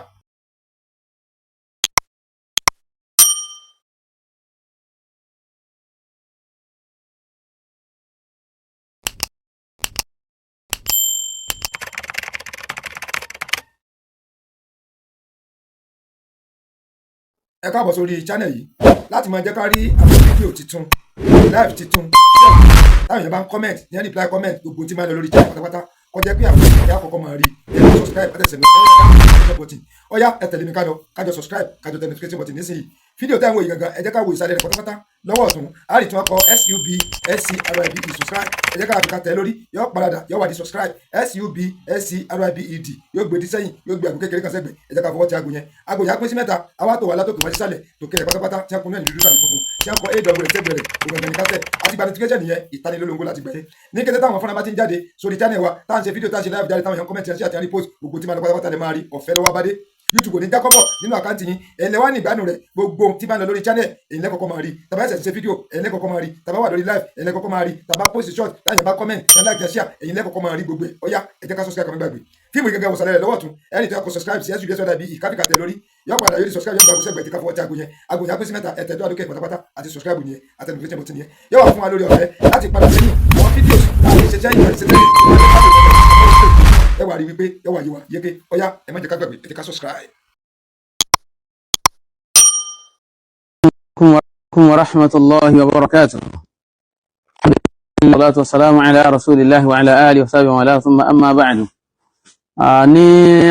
ẹ káàbọ̀ sórí channel yìí láti máa jẹ́ ká rí àwọn fídíò tuntun live tuntun táwọn èèyàn bá ń comment ní reply comment gbogbo tí máa lọ lórí channel pátápátá kọjá pé àwọn èèyàn àkọ́kọ́ máa rí ẹ subscribe àtẹ̀sẹ̀ notification button ọ̀yá ẹ tẹ̀lé mi kájọ subscribe kájọ tẹ notification button nísìnyí fídíò táwọn èèyàn gangan ẹ jẹ́ ká wo ìsàlẹ̀ rẹ̀ pátápátá lọ́wọ́ ọ̀tún a rí tí wọ́n kọ SUBSCRIBE subscribe ẹ jẹ́ ká fi ká tẹ̀ lórí yóò padà yóò wá di subscribe SUBSCRIBED yóò gbé di sẹ́yìn yóò gbé àgùn kékeré kan sẹ́gbẹ̀ ẹ jẹ́ ká fọwọ́ ti àgùn yẹn àgùn yẹn á pín sí mẹ́ta àwa tó wà látòkè wá sísàlẹ̀ tòkè rẹ̀ pátápátá tí a kún náà ní dúdú tàbí funfun tí a kọ AW rẹ̀ tẹ́gbẹ̀ rẹ̀ ògàngàn ní kásẹ̀ àti gba notification nìyẹn ìtanilólógó láti gbẹ̀yẹ ní kété táwọn fúnra bá ti ń jáde sórí channel wa táwọn ṣe fídíò táwọn ṣe live jáde táwọn èèyàn comment àti àti post gbogbo tí máa lọ pátápátá lè máa rí ọ̀fẹ́ lọ́wọ́ bá dé YouTube ní jákọ́bọ̀ nínú àkáǹtì yín ẹ̀lẹ́ wá ní ìgbádùn rẹ̀ gbogbo tí bá ń lọ lórí channel ẹ̀yin lẹ́kọ̀ọ́kọ́ máa rí tàbá ẹ̀sẹ̀ ṣe fídíò ẹ̀yin lẹ́kọ̀ọ́kọ́ máa rí tàbá wà lórí live ẹ̀yin lẹ́kọ̀ọ́kọ́ máa rí tàbá post short láyìn bá comment ẹ̀ like ẹ̀ share ẹ̀yin lẹ́kọ̀ọ́kọ́ máa rí gbogbo ẹ̀ ọ̀yá ẹ jẹ́ ká subscribe kàmí gbàgbé fíìmù gẹ́gẹ́ wọ̀sàlẹ̀ rẹ̀ lọ́wọ́ tún ẹni tó yẹ kó subscribe sí SUBSCRIBE ìkáfíkà tẹ lórí yọ padà yóò di subscribe yóò gba àgùsẹ̀ gbẹ̀tì káfọ́ ọjà àgùnyà pín sí mẹ́ta ẹ̀tẹ̀dọ́ àdókè pátápátá àti subscribe yẹn àti notification button yẹn yóò wà fún wa lórí ọ̀fẹ́ láti padà sẹ́yìn àwọn fídíò láti ṣe sẹ́yìn àti ṣe tẹ́lẹ̀ ẹ wà rí wípé ẹ wà yí wa yéké ọ̀yá ẹ má jẹ́ ká gbàgbé ẹ jẹ́ ká subscribe. عليكم ورحمة الله وبركاته. والصلاة والسلام على رسول الله وعلى آله وصحبه وعلى ثم أما بعد. ní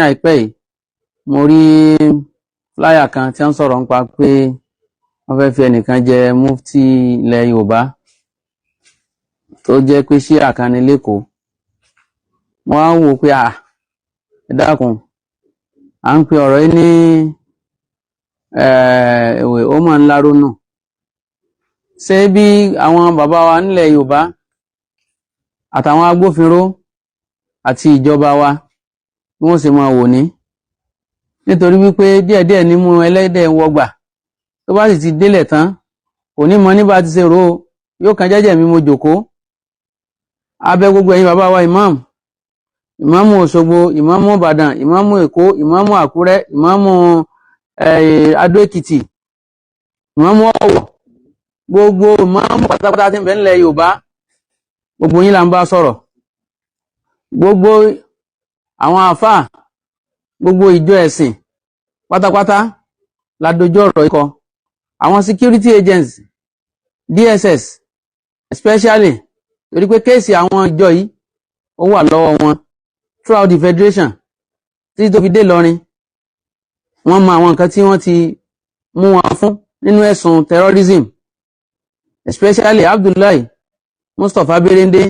àìpẹ́ yìí mo rí flyer kan tí ń sọ̀rọ̀ nípa pé wọ́n fẹ́ fi ẹnìkan jẹ mufti ilẹ̀ Yorùbá tó jẹ́ pé ṣíà kan ní lẹ́kọ̀ọ́ wọ́n á wò pé ẹ dákun à ń pe ọ̀rọ̀ yìí ní ó máa ń lárónà ṣé bí àwọn bàbá wa nílẹ̀ Yorùbá àtàwọn agbófinró àti ìjọba wa bí wọ́n ṣe máa wò ní nítorí wípé díẹ̀díẹ̀ nímú ẹlẹ́dẹ̀ wọgbà tó bá sì ti délẹ̀ tán kò ní mọ níbà ti ṣe rò ó yóò kan jẹ́jẹ́ mi mo jókòó abẹ gbogbo ẹ̀yin bàbá wa ìmáàmù Òṣogbo ìmáàmù Ìbàdàn ìmáàmù Èkó ìmáàmù Àkúrẹ́ ìmáàmù Adó Èkìtì ìmáàmù Ọ̀wọ̀ gbogbo ìmáàmù pátápátá tí ń bẹ nílẹ̀ Yorùbá gbogbo yín là ń bá sọ̀rọ̀ gbogbo àwọn àfáà gbogbo ìjọ ẹ̀sìn pátápátá la dojú ọ̀rọ̀ ikọ̀ àwọn security agents DSS especially torí pé kéèsì àwọn ìjọ yìí ó wà lọ́wọ́ wọn throughout the federation títí tó fi dé Ìlọrin wọ́n mọ àwọn nǹkan tí wọ́n ti mú wọn fún nínú ẹ̀sùn terrorism especially Abdullahi Mustapha Berende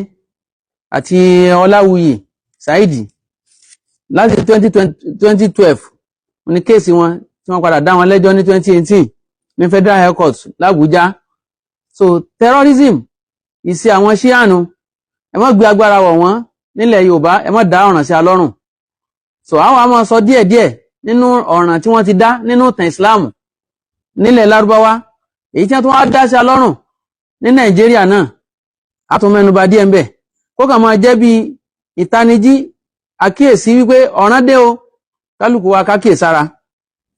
àti Ọláwuyì Saidi láti 2012 ní kéèsì wọn tí wọ́n padà dá wọn lẹ́jọ́ ní 2018 ní Federal High Court l'Abuja. So terrorism ìṣe àwọn ṣíànù ẹ má gbé agbára wọ̀ wọ́n nílẹ̀ Yorùbá ẹ má dá ọ̀ràn sí alọ́rùn. So àwọn a máa sọ díẹ̀díẹ̀ nínú ọ̀ràn tí wọ́n ti dá nínú ìtàn Islam nílẹ̀ Lárúbáwá èyí tí wọ́n tún wá dá sí alọ́rùn ní Nàìjíríà náà a tún mẹ́nubà díẹ̀ ń bẹ̀ kó kàn máa jẹ́ bí ìtanijí àkíyèsí wípé ọ̀ràn dé o kálukú wa kákíyèsára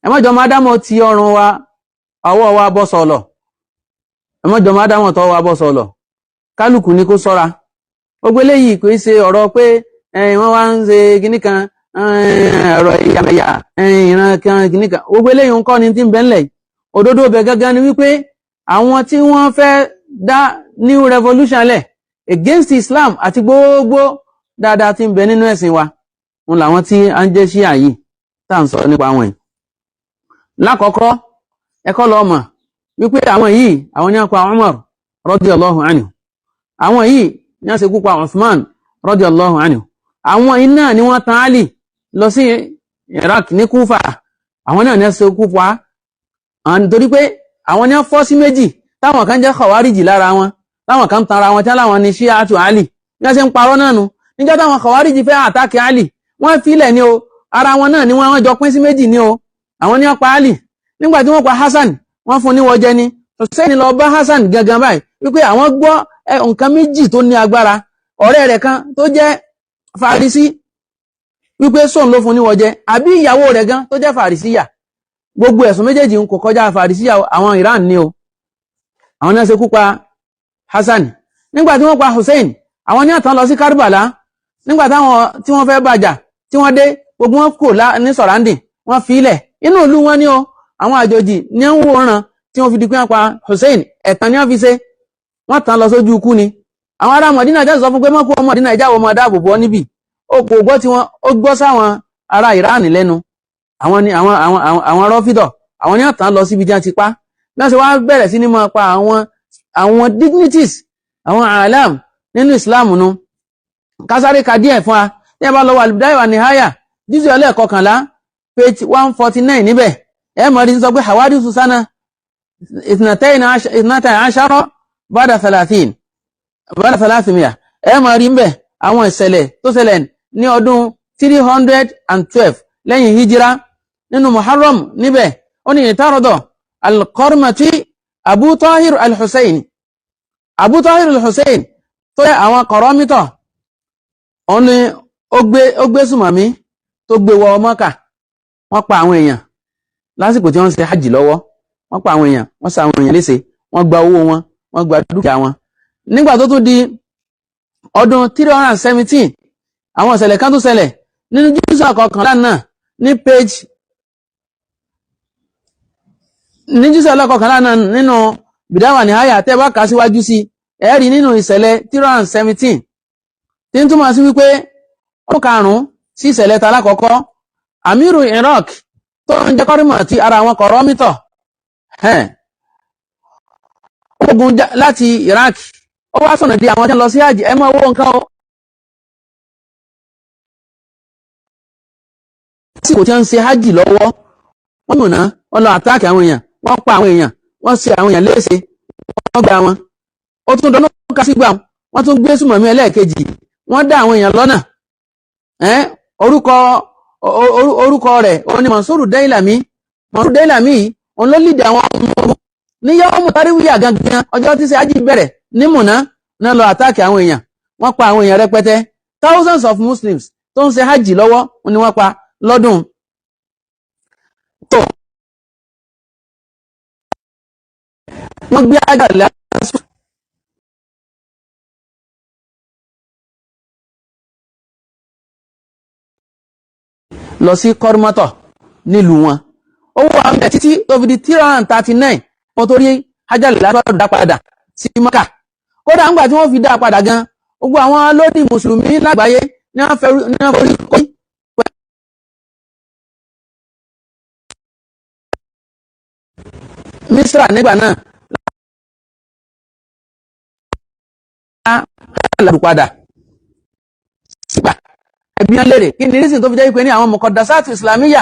ẹ má jọ máa dámọ̀ ti ọrùn wa ọwọ́ wa bọ́ sọ̀lọ̀ ẹ má jọ máa dámọ̀ tọ́ wa bọ́ sọ̀lọ̀ kálukú ní kó sọ́ra gbogbo eléyìí kò í ṣe ọ̀rọ̀ pé wọ́n wá ń ṣe kinní kan ọ̀rọ̀ ìyàmẹ̀yà ìran kan kinní kan gbogbo eléyìí ń kọ́ ni tí ń bẹ ńlẹ̀ òdodo bẹ̀ gangan ni wípé àwọn tí wọ́n fẹ́ dá new revolution lẹ̀ against Islam àti gbogbo dáadáa tí ń bẹ nínú ẹ̀sìn wa wọn làwọn tí a ń jẹ́ ṣíà yìí tá à ń sọ nípa wọn yìí lákọ̀ọ́kọ́ ẹ̀kọ́ lọ mọ̀ wípé àwọn yìí àwọn ní wọ́n pa Umar radiyallahu anhu àwọn yìí ní wọ́n ṣekú pa Uthman radiyallahu anhu àwọn yìí náà ni wọ́n tàn Ali lọ sí Iraq ní Kúfà àwọn náà ní wọ́n ṣekú pa nítorí pé àwọn ní wọ́n fọ́ sí méjì táwọn kan jẹ́ Khawariji lára wọn táwọn kan tanra wọn tí láwọn ní Shi'atu Ali bí wọ́n ṣe ń parọ́ náà nù níjọ́ táwọn Khawariji fẹ́ àtàkì Ali wọ́n filẹ̀ ni o ara wọn náà ni wọ́n jọ pín sí méjì ni o àwọn ní wọ́n pa Ali nígbà tí wọ́n pa Hasan wọ́n fún níwọ̀ jẹ ni Hussein lọ bá Hasan gangan báyìí wípé àwọn gbọ́ nǹkan méjì tó ní agbára ọ̀rẹ́ rẹ̀ kan tó jẹ́ Farisi wípé sóun ló fún níwọ̀ jẹ àbí ìyàwó rẹ̀ gan tó jẹ́ Farisiya gbogbo ẹ̀sùn méjèèjì ń kò kọjá Farisiya àwọn Iran ni o àwọn náà ṣekú pa Hasan nígbà tí wọ́n pa Hussein àwọn ní àtàn lọ sí Karbala nígbà táwọn tí wọ́n fẹ́ bàjà tí wọ́n dé gbogbo wọn kò ní surrounding wọ́n fi ilẹ̀ inú ìlú wọn ní o àwọn àjòjì ní ń wòran tí wọ́n fi di pé wọ́n pa Hussein ẹ̀tàn ní wọ́n fi ṣe wọ́n tàn lọ sójú ikú ni àwọn ará Mọ̀dínà jẹ́ sọ fún pé mọ́kú ọmọ Mọ̀dínà ìjáwó ọmọ dáàbò bọ́ níbì ó kò gbọ́ tí wọ́n ó gbọ́ sáwọn ará Iran lẹ́nu àwọn ni àwọn rọ́fídọ̀ àwọn ní àtàn lọ síbi tí wọ́n ti pa náà ṣe wá bẹ̀rẹ̀ sí ní máa pa àwọn dignities àwọn alam nínú Islam nu kásáré ka díẹ̀ fún wa ní ẹ bá lọ wà Al-Bidaya wa Nihaya jíjù ẹlẹ́ẹ̀kọkànlá page 149 níbẹ̀ ẹ mọ̀ rí sọ pé hawadithu sana ithnatay ashara bada 30 bada 300 ẹ mọ̀ rí mbẹ̀ àwọn ìṣẹ̀lẹ̀ tó ṣẹlẹ̀ ní ọdún 312 lẹ́yìn hijira nínú Muharram níbẹ̀ ó ní ìtàrọ̀dọ̀ al-Qarmati Abu Tahir al-Hussein Abu Tahir al-Hussein tó yẹ àwọn kọ̀rọ̀mítọ̀ òun ni ó gbé sùmọ̀mí tó gbé wọ Mọ́kà wọ́n pa àwọn èèyàn lásìkò tí wọ́n ń ṣe hajj lọ́wọ́ wọ́n pa àwọn èèyàn wọ́n sa àwọn èèyàn léṣe wọ́n gba owó wọn wọ́n gba dúkìá wọn nígbà tó tún di ọdún 317 àwọn ìṣẹ̀lẹ̀ kan tó ṣẹlẹ̀ nínú jùsù àkọkànlá náà ní page ní jùsù àkọkànlá náà nínú Bidaya wa Nihaya tẹ́ bá kà síwájú sí ẹ̀rí nínú ìṣẹ̀lẹ̀ 317 tí ń túmọ̀ sí wípé ọdún karùn-ún sí ìṣẹ̀lẹ̀ talákọ̀ọ́kọ́ Amiru Iraq tó ń jẹ́ kọ́rímọ̀ tí ara wọn kọ̀rọ̀mítọ̀ ogun láti Iraq ó wá sọ̀nà di àwọn tí ń lọ sí hajj ẹ mọ́ owó nǹkan o tí kò tí ń ṣe hajj lọ́wọ́ wọ́n múná wọ́n lọ àtáàkì àwọn èèyàn wọ́n pa àwọn èèyàn wọ́n ṣe àwọn èèyàn léṣe wọ́n gba wọn ó tún dọ́nà kásígbà wọ́n tún gbé sùmọ̀mí ẹlẹ́ẹ̀kejì wọ́n dá àwọn èèyàn lọ́nà orúkọ rẹ̀ òun ni Mansuru Dailami òun ló lìdí àwọn ọmọ ogun ní yawmu tarwiya gangan ọjọ́ tí ṣe hajj bẹ̀rẹ̀ ní Mùná náà lọ àtáàkì àwọn èèyàn wọ́n pa àwọn èèyàn rẹpẹtẹ thousands of Muslims tó ń ṣe hajj lọ́wọ́ ni wọ́n pa lọ́dún tó wọ́n gbé àgàlẹ́ lọ sí kọ́rùmọ́tọ̀ nílùú wọn ó wà mẹ́ títí tó fi di 339 wọ́n tó rí hajjálẹ̀ látọ̀dọ̀ dá padà sí Mọ́kà kódà ńgbà tí wọ́n fi dá padà gan gbogbo àwọn lódì mùsùlùmí lágbàáyé ní wọ́n forí kọ́ Misra nígbà náà láàrín padà sígbà ẹbí wọn lérè kí ni rísìn tó fi jẹ́ pé ní àwọn mọ̀kọ̀dásátù islamiyya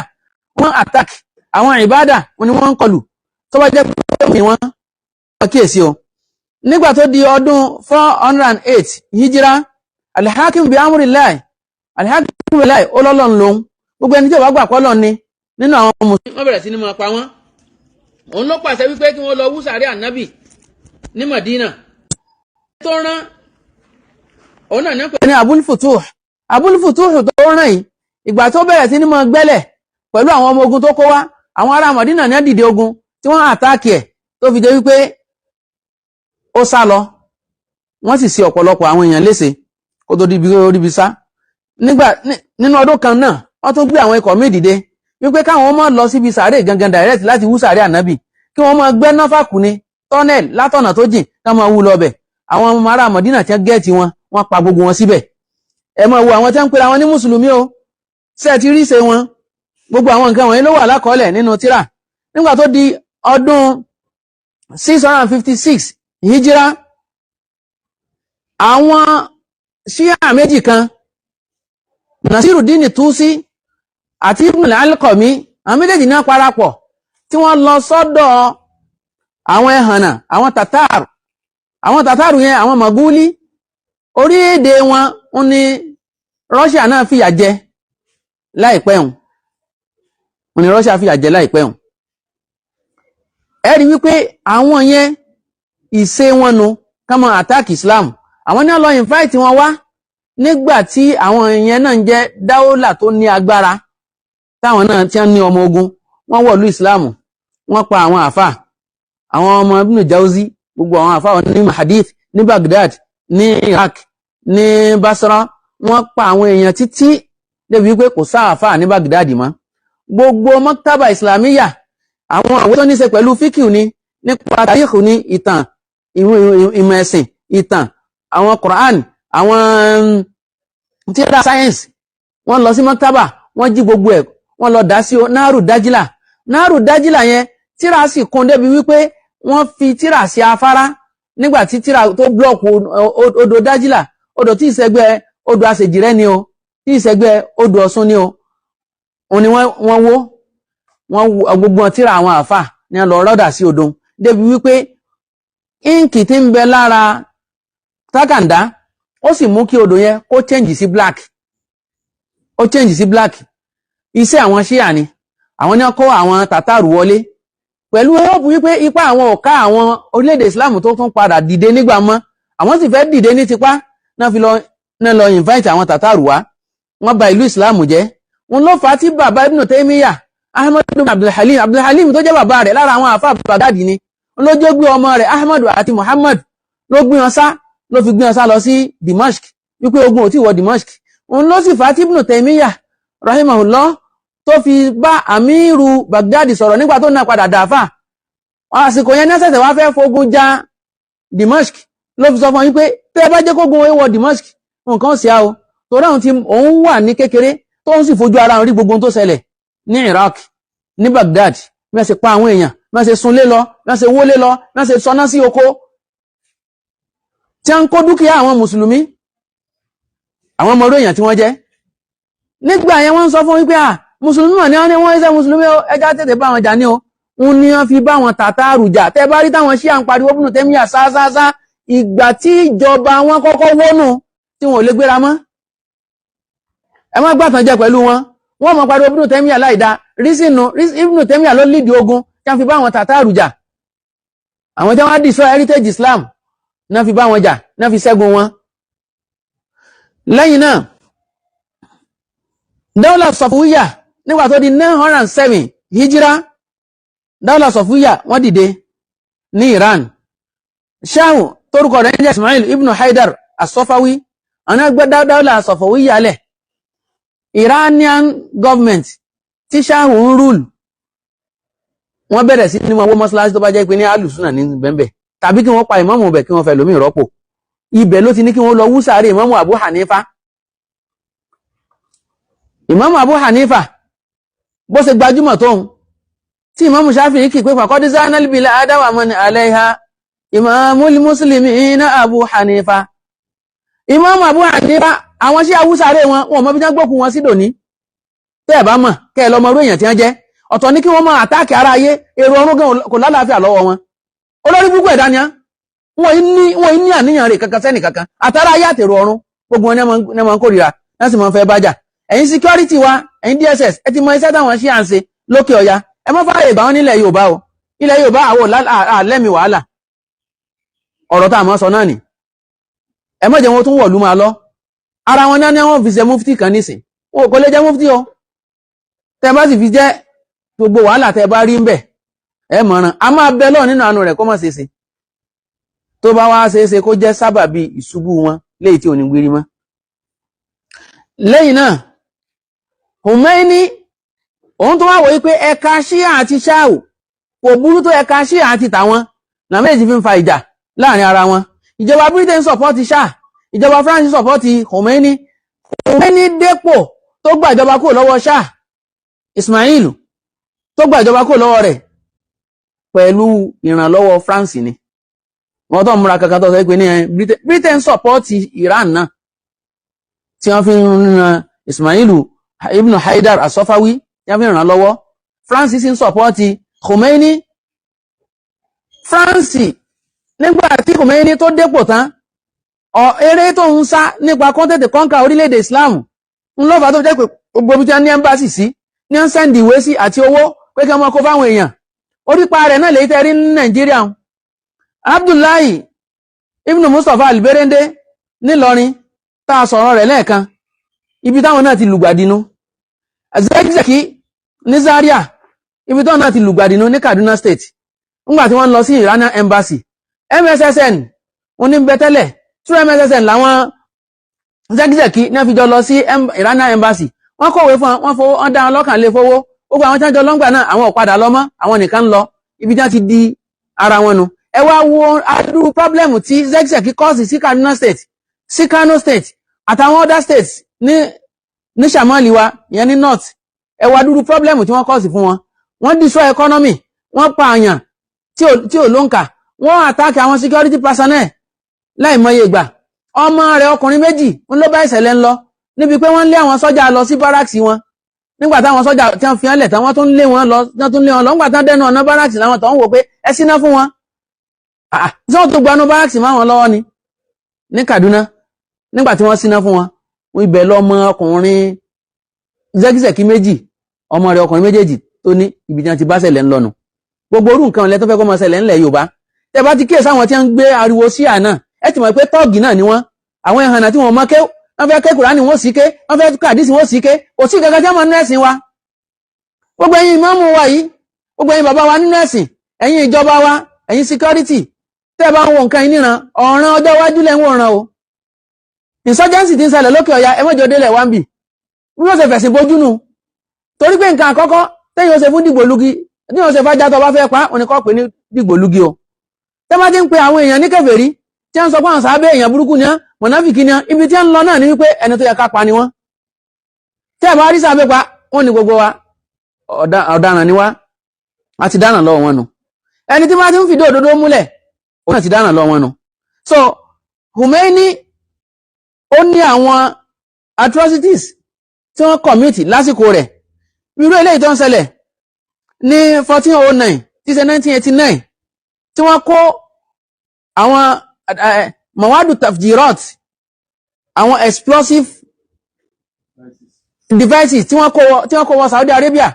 wọ́n attack àwọn ìbádà wọn ni wọ́n ń kọlù tó bá jẹ́ pé wọ́n kíyèsí o nígbà tó di ọdún 408 hijira alhakim bi amrillahi olólọ́n lòun gbogbo ẹni tí ó bá gbà pọ́lọ́ ni nínú àwọn mùsùlùmí wọ́n bẹ̀rẹ̀ sí ní máa pa wọ́n òun ló pàṣẹ wípé kí wọ́n lọ wú sàárẹ̀ ànábì ní Madina tó rán òun náà ní pé ní Abul Futuh tó rán yìí ìgbà tó bẹ̀rẹ̀ sí ní máa gbẹ́lẹ̀ pẹ̀lú àwọn ọmọ ogun tó kó wá àwọn ará Madina ní dìde ogun tí wọ́n àtáàkì ẹ̀ tó fi jẹ́ wípé ó sá lọ wọ́n sì ṣe ọ̀pọ̀lọpọ̀ àwọn èèyàn léṣe kó tó díbi sá nígbà nínú ọdún kan náà wọ́n tó gbé àwọn ikọ̀ míì dìde wípé káwọn máa lọ síbi sàárè gangan direct láti wú sàárè ànábì kí wọ́n máa gbẹ́ náfàkù ní tunnel látọ̀nà tó jìn ká máa wú lọ bẹ̀ àwọn ọmọ ará Mọ̀dínà tí wọ́n gẹ́ẹ̀tì wọ́n pa gbogbo wọn síbẹ̀ ẹ máa wo àwọn tí wọ́n ń pera wọn ní mùsùlùmí o ṣé ẹ ti rí ṣe wọn gbogbo àwọn nǹkan wọ̀nyí ló wà lákọọ́lẹ̀ nínú tírà nígbà tó di ọdún 656 hijira àwọn ṣíà méjì kan Nasiruddin Tusi àti Ibn al-Alqami àwọn méjèèjì náà parapọ̀ tí wọ́n lọ sọ́dọ̀ àwọn ẹ̀hànà àwọn tàtàrù yẹn àwọn Maguli orílẹ̀-èdè wọn ní Russia náà fìyà jẹ láìpẹ́ hùn wọ́n ní Russia fìyà jẹ láìpẹ́ hùn ẹ rí wípé àwọn yẹn ìṣe wọn nu ká máa attack Islam àwọn ní lọ invite wọn wá nígbà tí àwọn yẹn náà ń jẹ́ dáwọ́là tó ní agbára táwọn náà tí wọ́n ní ọmọ ogun wọ́n wọ̀lú Islam wọ́n pa àwọn àfà àwọn ọmọ Ibn Jawzi gbogbo àwọn àfà ní Hadith ní Baghdad ní Iraq ní Basra wọ́n pa àwọn èèyàn títí débi wípé kò sáàfà ní Baghdad mọ́ gbogbo maktaba islamiyya àwọn àwẹ́ tó ní ṣe pẹ̀lú fíkìú ni nípa tàríkù ní ìtàn ìmọ̀ ẹ̀sìn ìtàn àwọn Quran àwọn tírà science wọ́n lọ sí maktaba wọ́n jí gbogbo ẹ̀ wọ́n lọ dá sí náàrù dájílà yẹn tírà sì kún débi wípé wọ́n fi tírà sí afárá nígbàtí tírà tó blọ́ọ̀kù odò dájílà odò tí ìṣẹ́gbẹ́ odò àṣejìrẹ́ ni o tí ìṣẹ́gbẹ́ odò Ọ̀ṣun ni o òun ni wọ́n wó gbogbo tírà àwọn àfà ní lọ rọ́dà sí odò débi wípé íǹkì tí ń bẹ lára tákàndá ó sì mú kí odò yẹn kó change sí black iṣẹ́ àwọn ṣíà ni àwọn ní kó àwọn tàtàrù wọlé pẹ̀lú hope wípé ipá àwọn ọ̀ká àwọn orílẹ̀-èdè Islam tó tún padà dìde nígbà mọ́ àwọn sì fẹ́ dìde ní tipá náà lọ invite àwọn tàtàrù wá wọ́n bà ìlú Islam jẹ́ wọn ló fà á tí bàbá Ibn Taymiyyah Ahmad ibn Abdul-Halim tó jẹ́ bàbá rẹ̀ lára àwọn àfáà Baghdad ni ló jẹ́ gbé ọmọ rẹ̀ Ahmad àti Muhammad ló gbé wọn sá lọ sí Dimashq wípé ogun ò tí wọ Dimashq wọn ló sì fà á tí Ibn Taymiyyah rahimahullah tó fi bá àmírù Baghdad sọ̀rọ̀ nígbà tó náà padà dàáfà àsìkò yẹn ní ṣẹ̀ṣẹ̀ wá fẹ́ fogun já Dimashq ló fi sọ fún yín pé tẹ́ bá jẹ́ kógun wọ Dimashq nǹkan ó sì á o torí àwọn tí òun wà ní kékeré tó ń sì fojú ara rí gbogbo tó ṣẹlẹ̀ ní Iraq ní Baghdad bí wọ́n ṣe pa àwọn èèyàn bí wọ́n ṣe sunlé lọ bí wọ́n ṣe wólé lọ bí wọ́n ṣe sọná sí oko tí a ń kó dúkìá àwọn mùsùlùmí àwọn ọmọ orí èèyàn tí wọ́n jẹ́ nígbà yẹn wọ́n ń sọ fún wípé mùsùlùmí wà ní wọ́n ní wọ́n iṣẹ́ mùsùlùmí ẹjá tètè bá wọn jà ní o ń ní wọ́n fi bá wọn tàtàrù jà tẹ́ bá rí táwọn ṣíà ń pariwo Ibn Taymiyyah sáásá ìgbà tí ìjọba wọn kọ́kọ́ wónú tí wọn ò lè gbéra mọ́ ẹ má gbàtàn jẹ pẹ̀lú wọn mọ̀ pariwo Ibn Taymiyyah láìda Ibn Taymiyyah ló lídìí ogun tí wọ́n fi bá wọn tàtàrù jà àwọn tí wọ́n destroy heritage Islam náà fi bá wọn jà náà fi ṣẹ́gun wọn lẹ́yìn náà Dawla Safawiyya nígbà tó di 907 hijira Dawla Safawiyya wọ́n dìde ní Iran Shah torúkọ rẹ̀ jẹ́ Ismail ibn Haidar as-Safawi àwọn ẹgbẹ́ Dawla Safawiyya lẹ̀ Iranian government tí Shah ń rule wọ́n bẹ̀rẹ̀ sí ní wọ́n wó mọ́sálásí tó bá jẹ́ pé ní alùsùnà ní bẹ̀m̀bẹ̀ tàbí kí wọ́n pa ìmámù bẹ̀ kí wọ́n fẹ́ lómi ìrọ́pò ibẹ̀ ló ti ní kí wọ́n lọ wú sàárè ìmámù Abu Hanifa ìmámù Abu Hanifa bó ṣe gbajúmọ̀ tóun tí ìmámù Shafi'i kì pé fàkọ́dí zanal bilada wa man alaiha imamul muslimina Abu Hanifa ìmámù Abu Hanifa àwọn sí awúsàárè wọn mọ́ bí jẹ́ gbókù wọn sí dòní tẹ́ ẹ̀ bá mọ̀ kẹ́ ẹ lọ́mọ orú èèyàn tí wọ́n jẹ́ ọ̀tọ̀ ní kí wọ́n máa àtáàkì ara ayé èrò ọ̀run gan kò lálàáfíà lọ́wọ́ wọn olórí púpọ̀ ẹ̀dá ni wọ́n ní àníyàn rẹ̀ kankan sẹ́nì kankan àtàrà ayé àtèrò ọ̀run gbogbo wọn ní ọmọ kórìíra náà sì máa ń fẹ́ bájà ẹ̀yin security wa ẹ̀yin DSS ẹ ti mọ iṣẹ́ táwọn ṣí à ń ṣe lókè ọya ẹ má fààyè gbà wọn nílẹ̀ Yorùbá o ilẹ̀ Yorùbá àwọ̀ àlẹ́mì wàhálà ọ̀rọ̀ tá a mọ́ sọ náà ni ẹ má jẹ́ wọn tún wọ̀lú máa lọ ara wọn náà ní wọ́n fi ṣe mufti kan nísìn wọn kò lè jẹ́ mufti o tẹ bá sì fi jẹ́ gbogbo wàhálà tẹ bá rí ń bẹ̀ ẹ mọ̀ràn a máa bẹ lọ nínú àánú rẹ̀ kó má ṣeéṣe tó bá wá ṣeéṣe kó jẹ́ sábàbí ìṣubú wọn léyìí tí ò ní gbérí mọ́ lẹ́yìn náà Khomeini òun tó wá wòye pé ẹ̀ka Shia àti Shah kò burú tó ẹ̀ka Shia àti tàwọn na méjì fi ń fa ìjà láàrin ara wọn ìjọba Britain support Shah ìjọba France support Khomeini dépò tó gba ìjọba kúrò lọ́wọ́ Shah Ismail tó gba ìjọba kúrò lọ́wọ́ rẹ̀ pẹ̀lú ìrànlọ́wọ́ France ni wọ́n tó múra kankan tó sọ pé ní Britain support Iran náà tí wọ́n fi ń ran Ismail ibn Haidar as-Safawi tí wọ́n fi ń ràn lọ́wọ́ France sì ń support Khomeini France nígbà tí Khomeini tó dépò tán eré tó ń sá nípa kọ́ńtẹ̀tì kọ́ńkà orílẹ̀-èdè Islam ń lọ́fà tó jẹ́ pé gbogbo ibi tí wọ́n ní embassy sí ní wọ́n sẹ́ndì ìwé sí àti owó pé kí wọ́n kó fáwọn èèyàn orípa rẹ̀ náà lè tẹ́rí ní Nàìjíríà. Abdullahi ibn Mustapha al-Berende nílọrin tá a sọ̀rọ̀ rẹ̀ lẹ́ẹ̀kan ibi táwọn náà ti lùgbàdínú. Zakzaki ní Zaria ibi táwọn náà ti lùgbàdínú ní Kaduna State ńgbà tí wọ́n lọ sí Iranian embassy. MSSN wọn ní bẹ́tẹ́lẹ̀ through MSSN làwọn Zakzaki ní wọ́n fi jọ lọ sí Iranian embassy. Wọ́n kọ̀wé fún wọn fowó wọ́n dá wọn lọ́kàn lé fowó gbogbo àwọn tí wọ́n jọ lọ́ngbà náà àwọn ò padà lọ mọ́ àwọn nìkan ń lọ ibi tí wọ́n ti di ara wọn nu. Ẹ wá wo adúrú pọ́blẹ́mù tí Zakzaki kọ́ọ̀sì sí Kaduna State sí Kano State àtàwọn other states ní Shamali wa ìyẹn ní north. Ẹ wá adúrú pọ́blẹ́mù tí wọ́n kọ́ọ̀sì fún wọn. Wọ́n destroy economy, wọ́n pa àyàn tí ò lóǹkà, wọ́n attack àwọn security personnel láìmọye ìgbà. Ọmọ rẹ̀ ọkùnrin méjì ń ló bá ìṣẹ̀lẹ̀ ń lọ níbi pé wọ́n lé àwọn sọ́jà lọ sí barracks wọn nígbà táwọn sọ́jà tí wọ́n fi hàn lẹ̀ tán wọ́n tún lé wọn lọ nígbà tán dẹnu ọ̀nà barracks làwọn tó ń wò pé ẹ síná fún wọn. Tí wọ́n tó gbanú barracks máa wọn lọ́wọ́ ni ní Kaduna nígbà tí wọ́n síná fún wọn. Ibẹ̀ lọ́mọ ọkùnrin Zakzaki méjì ọmọ rẹ̀ ọkùnrin méjèèjì tó ní ibi tí wọ́n ti bá ṣẹlẹ̀ ń lọ́nu. Gbogbo orú nǹkan ọ̀lẹ́ tó fẹ́ kọ́ mọ́ ṣẹlẹ̀ ńlẹ̀ Yorùbá tẹ́ bá ti kíyèsí àwọn tí wọ́n ń gbé ariwo sí àná ẹ ti mọ̀ pé tọ́ọ̀gì náà ni wọ́n àwọn ẹ̀hànà tí wọ́n mọ́ ké wọ́n fẹ́ ké Kùránì wọ́n sì ké wọ́n fẹ́ kàdísì wọ́n sì ké kò sí gẹ́gẹ́ tí wọ́n mọ̀ nínú ẹ̀sìn wa. Gbogbo ẹ̀yin ìmáàmù wa yìí gbogbo ẹ̀yin bàbá wa nínú ẹ̀sìn ẹ̀yin ìjọba wa ẹ̀yin security tẹ́ bá ń wo nǹkan ìníran ọ̀ràn ọjọ́ iwájú lẹ́ ń wòran o. Insurgency ti ń ṣẹlẹ̀ lókè ọ̀yà ẹmọ́jọ délẹ̀ wá ń bì bí wọ́n ṣe fẹ̀sìn bójú nù torí pé nǹkan àkọ́kọ́ tẹ́yìn ó ṣe fún dìgbòlugi ní ó ṣe fájá tó bá fẹ́ pa oníkọ́ pé ní dìgbòlugi o. Tẹ́ bá ti ń pe àwọn èèyàn ní kèfèrí tí wọ́n sọ pé àwọn sábẹ́ èèyàn burúkú ni mọ̀náfìkì ni ibi tí wọ́n ń lọ náà ni wípé ẹni tó yẹ ká pa ni wọ́n. Tẹ́ bá rí sábẹ́ pa wọ́n ní gbogbo wa ọ̀daràn ni wá a ti dáràn lọ́wọ́ wọn nu. Ẹni tí wọ́n ti ń fìdí òdodo múlẹ̀ òun náà ti dáràn lọ́wọ́ wọn nu. So Khomeini ó ní àwọn atrocities tí wọ́n commit lásìkò rẹ̀ irú eléyìí tó ń ṣẹlẹ̀ ní 1409 tí ṣe 1989 tí wọ́n kó àwọn mawadu tafjirat àwọn explosive devices tí wọ́n kó wọ Saudi Arabia.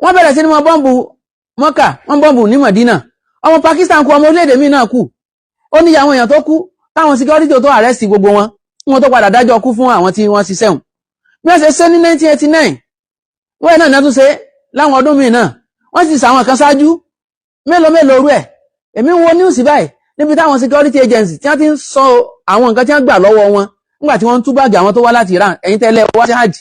Wọ́n bẹ̀rẹ̀ sí ní wọ́n bọ́m̀bù Mọ́kà wọ́n bọ́m̀bù ní Madina ọmọ Pakistan kú ọmọ orílẹ̀-èdè míì náà kú ó ní àwọn èèyàn tó kú táwọn security tó arrest gbogbo wọn tó padà dájọ́ kú fún àwọn tí wọ́n ṣiṣẹ́ hùn. Bí wọ́n ṣe ṣe ní 1989 wọ́n náà tún ṣe láwọn ọdún míì náà wọ́n sì sàwọn kan ṣáájú mélòó rú ẹ̀. Èmi ń wo news báyìí níbi táwọn security agency tí wọ́n ti ń sọ àwọn nǹkan tí wọ́n gbà lọ́wọ́ wọn nígbà tí wọ́n ń tú báàgì àwọn tó wá láti Iran ẹ̀yin tẹ́lẹ̀ wá sí hajj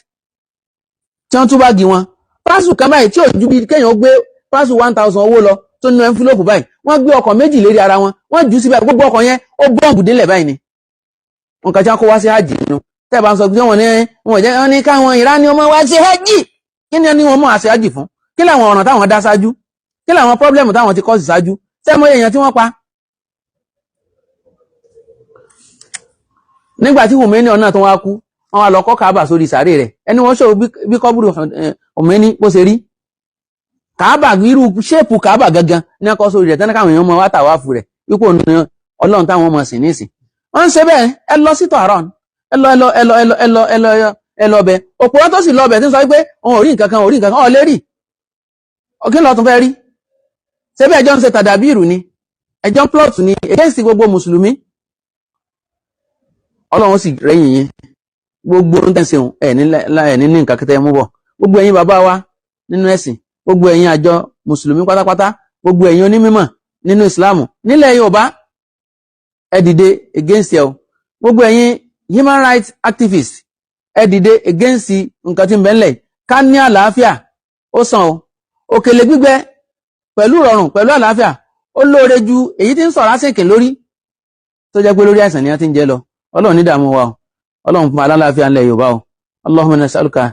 tí wọ́n tú báàgì wọn pásù kan báyìí tí ò ju bí kéèyàn gbé pásù 1000 owó lọ tó nínú envelope báyìí wọ́n gbé ọkọ̀ méjì lérí ara wọn wọ́n jù síbẹ̀ gbogbo ọkọ̀ yẹn ó bọ́ǹbù délẹ̀ báyìí ni wọn kàn tí wọ́n kó wá sí hajj nínú tẹ́ bá ń sọ pé wọ́n ní káwọn Iran ni ọmọ wá sí hajj kí ni wọ́n mọ̀ àṣẹ hajj fún kí làwọn ọ̀ràn táwọn dá ṣáájú kí làwọn problem táwọn ti kọ́sì ṣáájú sẹ́mọ́ èèyàn tí wọ́n pa. Nígbà tí Khomeini ọ̀nà tó wá kú wọ́n wá lọ kọ́ Kaaba sórí sàárè rẹ̀ ẹni wọ́n ṣòro bí kọ́bùrù Khomeini bó ṣe rí Kaaba irú ṣéèpù Kaaba gangan ní ọkọ̀ sórí rẹ̀ tẹ́lẹ̀ káwọn èèyàn mọ wá tàwáfù rẹ̀ ipò Ọlọ́run táwọn ọmọ sìn nísìn wọ́n ń ṣe bẹ́ẹ̀ ẹ lọ sí Tehran ẹ lọ bẹ òpòrọ́ tó sì lọ bẹ̀ tí ń sọ pé òun ò rí nǹkan kan ọ̀ lè rí ọkí lọ tún fẹ́ rí ṣe bí ẹjọ́ ń ṣe tàdàbírù ni ẹjọ́ ń plot ni against gbogbo mùsùlùmí Ọlọ́run sì rẹ́yìn yín gbogbo ń tẹ̀sí ẹ̀ní ní nǹkan kẹtẹ mú bọ̀ gbogbo ẹ̀yin bàbá wa nínú ẹ̀sìn gbogbo ẹ̀yin àjọ mùsùlùmí pátápátá gbogbo ẹ̀yin onímímọ̀ nínú ìsìláàmù nílẹ̀ Yorùbá ẹ dìde against ẹ o gbogbo ẹ̀yin human rights activists ẹ dìde against nǹkan tí ń bẹ ńlẹ̀ ká ní àlàáfíà ó sàn o òkèlè gbígbẹ pẹ̀lú rọrùn pẹ̀lú àlàáfíà ó lóore ju èyí tí ń sọ̀rọ̀ àsìkè lórí tó jẹ́ pé lórí àìsàn ni a ti ń jẹ lọ Ọlọ́run ní dààmú wa o Ọlọ́run fún alálàáfíà ńlẹ̀ Yorùbá o Allahumma nas'aluka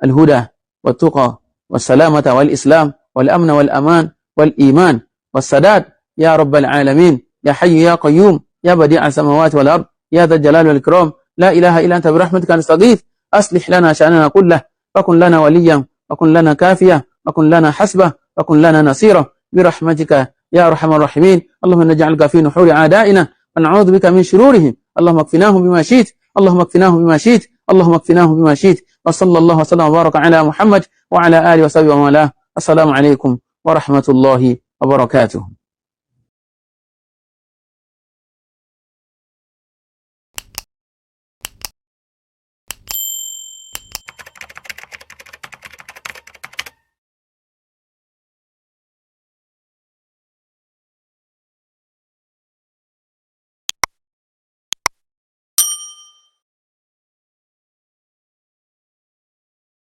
alhuda wat-tuqa was-salamata wal-islam wal-amna wal-aman wal-iman was-sadad ya rabbal alamin ya hayyu ya qayyum ya badi'a samawati wal-ard ya dhal jalali wal-ikram la ilaha illa anta bi rahmatika nastaghith aslih lana sha'nana kullahu wa kun lana waliyan wa kun lana kafiya wa kun lana hasba wa kun lana nasira bi rahmatika ya arhamar rahimin Allahumma naj'alka fi nuhuri a'da'ina wa na'udhu bika min shururihim اللهم اكفناهم بما شئت اللهم اكفناهم بما شئت اللهم اكفناهم بما شئت وصلى الله وسلم وبارك على محمد وعلى آله وصحبه ومن والاه. السلام عليكم ورحمة الله وبركاته.